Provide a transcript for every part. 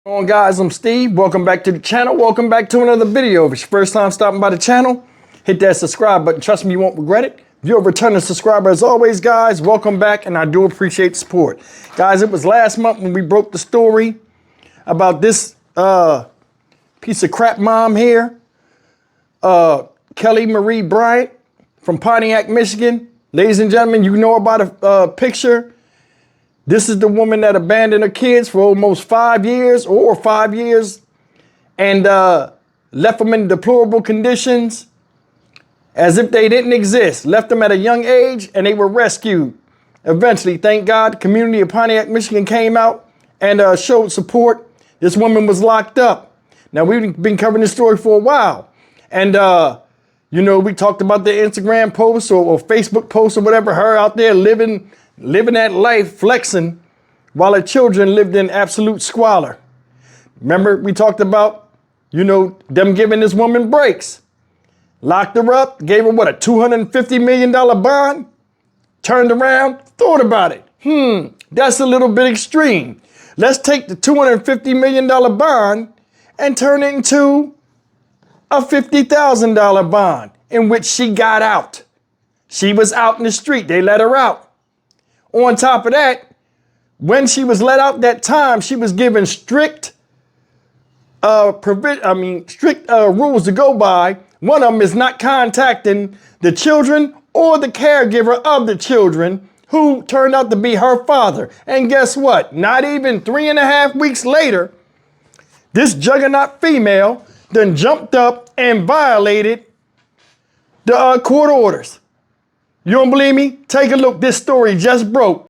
What's going on, guys? I'm Steve. Welcome back to the channel. Welcome back to another video. If it's your first time stopping by the channel, hit that subscribe button. Trust me, you won't regret it. If you're a returning subscriber, as always, guys, welcome back, and I do appreciate the support. Guys, it was last month when we broke the story about this piece of crap mom here, Kelli Marie Bryant from Pontiac, Michigan. Ladies and gentlemen, you know about a picture. This is the woman that abandoned her kids for almost 5 years and left them in deplorable conditions as if they didn't exist. Left them at a young age and they were rescued. Eventually, thank God, the community of Pontiac, Michigan came out and showed support. This woman was locked up. Now, we've been covering this story for a while. And, you know, we talked about the Instagram post or Facebook post or whatever, her out there living that life, flexing, while her children lived in absolute squalor. Remember, we talked about, you know, them giving this woman breaks. Locked her up, gave her, what, a $250 million bond? Turned around, thought about it. That's a little bit extreme. Let's take the $250 million bond and turn it into a $50,000 bond in which she got out. She was out in the street. They let her out. On top of that, when she was let out that time, she was given strict rules to go by. One of them is not contacting the children or the caregiver of the children, who turned out to be her father. And guess what? Not even 3.5 weeks later, this juggernaut female then jumped up and violated the court orders. You don't believe me? Take a look. This story just broke.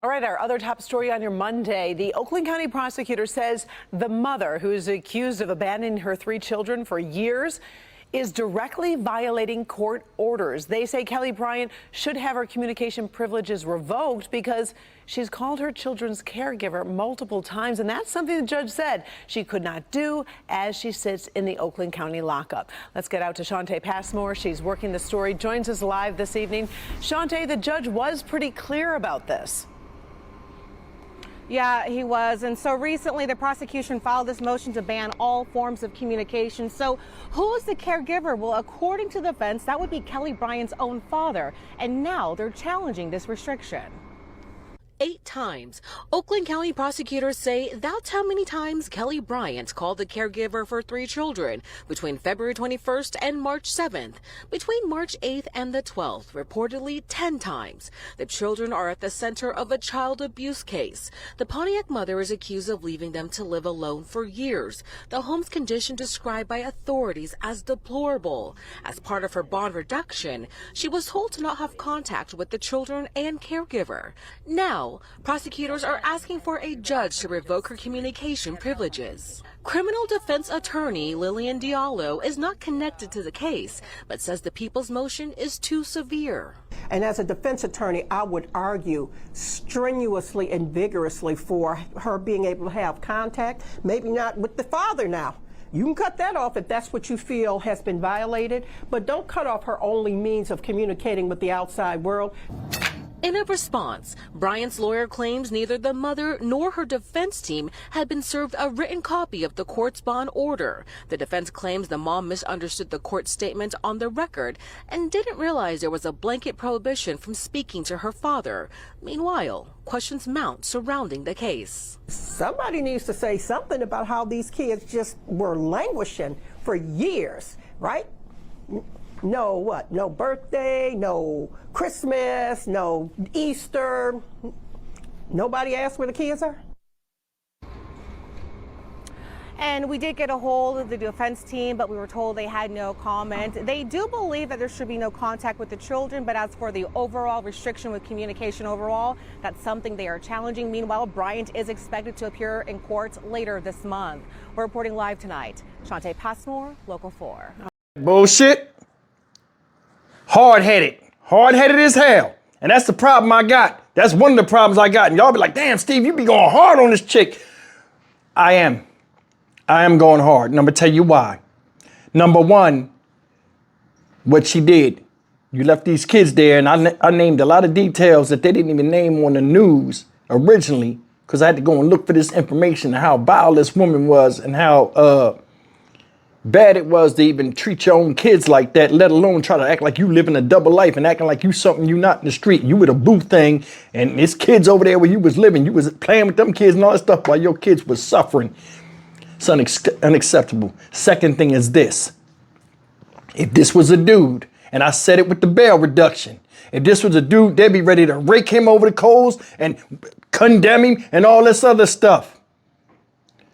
All right, our other top story on your Monday. The Oakland County prosecutor says the mother, who is accused of abandoning her 3 children for years, is directly violating court orders. They say Kelli Bryant should have her communication privileges revoked because she's called her children's caregiver multiple times, and that's something the judge said she could not do as she sits in the Oakland County lockup. Let's get out to Shantae Passmore. She's working the story, joins us live this evening. Shantae, the judge was pretty clear about this. Yeah, he was. And so recently the prosecution filed this motion to ban all forms of communication. So who is the caregiver? Well, according to the defense, that would be Kelli Bryant's own father. And now they're challenging this restriction. 8 times. Oakland County prosecutors say that's how many times Kelli Bryant called the caregiver for 3 children between February 21st and March 7th. Between March 8th and the 12th, reportedly 10 times. The children are at the center of a child abuse case. The Pontiac mother is accused of leaving them to live alone for years. The home's condition described by authorities as deplorable. As part of her bond reduction, she was told to not have contact with the children and caregiver. Now, prosecutors are asking for a judge to revoke her communication privileges. Criminal defense attorney Lilian Diallo is not connected to the case, but says the people's motion is too severe. And as a defense attorney, I would argue strenuously and vigorously for her being able to have contact, maybe not with the father now. You can cut that off if that's what you feel has been violated, but don't cut off her only means of communicating with the outside world. In a response, Bryant's lawyer claims neither the mother nor her defense team had been served a written copy of the court's bond order. The defense claims the mom misunderstood the court statement on the record and didn't realize there was a blanket prohibition from speaking to her father. Meanwhile, questions mount surrounding the case. Somebody needs to say something about how these kids just were languishing for years, right? No birthday, no Christmas, no Easter. Nobody asked where the kids are? And we did get a hold of the defense team, but we were told they had no comment. They do believe that there should be no contact with the children, but as for the overall restriction with communication overall, that's something they are challenging. Meanwhile, Bryant is expected to appear in court later this month. We're reporting live tonight. Shantae Passmore, Local 4. Bullshit. Hard-headed as hell. And that's the problem I got. That's one of the problems I got. And y'all be like, damn, Steve, you be going hard on this chick. I am going hard. And I'm going to tell you why. Number one, what she did. You left these kids there, and I named a lot of details that they didn't even name on the news originally because I had to go and look for this information, how vile this woman was and how bad it was to even treat your own kids like that, let alone try to act like you living a double life and acting like you something you not in the street. You with a boo thing, and it's kids over there where you was living. You was playing with them kids and all that stuff while your kids was suffering. It's unacceptable. Second thing is this. If this was a dude, and I said it with the bail reduction, if this was a dude, they'd be ready to rake him over the coals and condemn him and all this other stuff.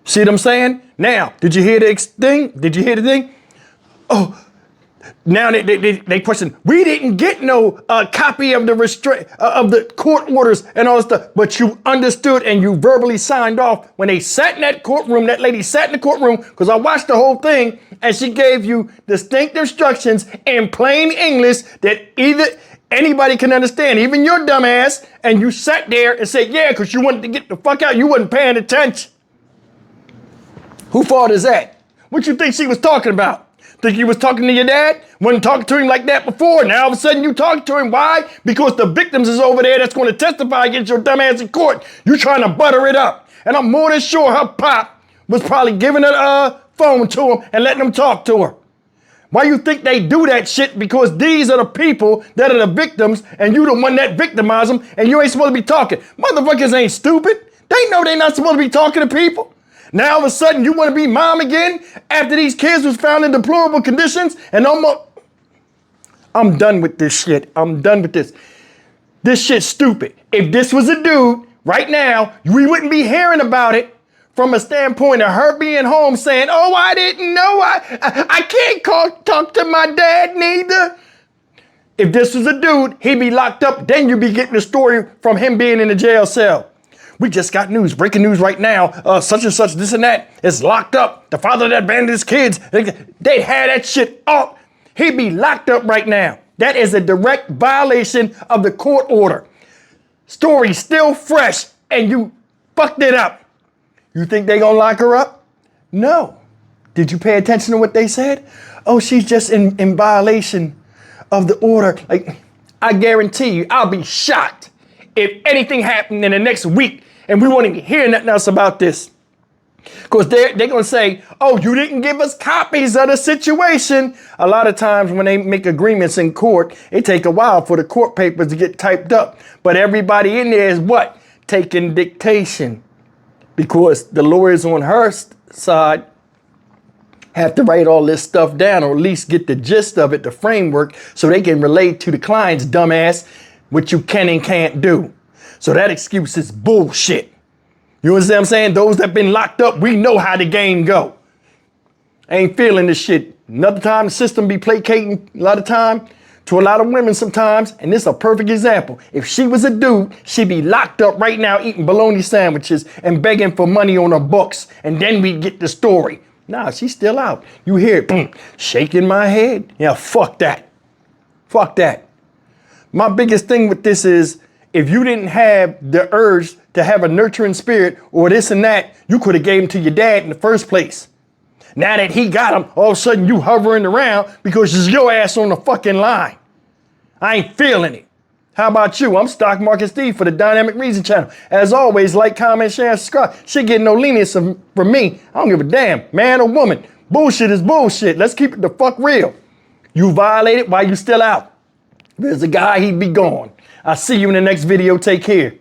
See what I'm saying? Now, did you hear the thing? Did you hear the thing? Oh, now they question. We didn't get no copy of the court orders and all this stuff, but you understood and you verbally signed off when they sat in that courtroom. That lady sat in the courtroom because I watched the whole thing, and she gave you distinct instructions in plain English that either anybody can understand, even your dumb ass, and you sat there and said, yeah, because you wanted to get the fuck out. You wasn't paying attention. Who fault is that? What you think she was talking about? Think you was talking to your dad? Wasn't talking to him like that before. Now all of a sudden you talk to him. Why? Because the victims is over there that's going to testify against your dumb ass in court. You trying to butter it up. And I'm more than sure her pop was probably giving a phone to him and letting him talk to her. Why you think they do that shit? Because these are the people that are the victims, and you the one that victimized them, and you ain't supposed to be talking. Motherfuckers ain't stupid. They know they not supposed to be talking to people. Now all of a sudden you want to be mom again after these kids was found in deplorable conditions and almost. I'm done with this shit. I'm done with this. This shit's stupid. If this was a dude right now, we wouldn't be hearing about it from a standpoint of her being home saying, oh, I didn't know. I can't talk to my dad neither. If this was a dude, he'd be locked up. Then you'd be getting the story from him being in the jail cell. We just got news, breaking news right now. Such and such, this and that is locked up. The father that abandoned his kids, they'd had that shit up. He'd be locked up right now. That is a direct violation of the court order. Story still fresh, and you fucked it up. You think they gonna lock her up? No. Did you pay attention to what they said? Oh, she's just in violation of the order. Like, I guarantee you, I'll be shocked if anything happened in the next week and we won't even hear nothing else about this. Because they're going to say, oh, you didn't give us copies of the situation. A lot of times when they make agreements in court, it take a while for the court papers to get typed up. But everybody in there is what? Taking dictation. Because the lawyers on her side have to write all this stuff down, or at least get the gist of it, the framework, so they can relate to the client's dumbass what you can and can't do. So that excuse is bullshit. You understand what I'm saying? Those that been locked up, we know how the game go. Ain't feeling this shit. Another time the system be placating a lot of time to a lot of women sometimes, and this is a perfect example. If she was a dude, she'd be locked up right now eating bologna sandwiches and begging for money on her books, and then we'd get the story. Nah, she's still out. You hear it, boom, shaking my head. Yeah, fuck that. Fuck that. My biggest thing with this is, if you didn't have the urge to have a nurturing spirit or this and that, you could have gave him to your dad in the first place. Now that he got him, all of a sudden you hovering around because it's your ass on the fucking line. I ain't feeling it. How about you? I'm Stock Market Steve for the Dynamic Reason channel. As always, like, comment, share, and subscribe. Shit getting no leniency from me. I don't give a damn, man or woman. Bullshit is bullshit. Let's keep it the fuck real. You violated while you still out. If there's a guy, he'd be gone. I'll see you in the next video. Take care.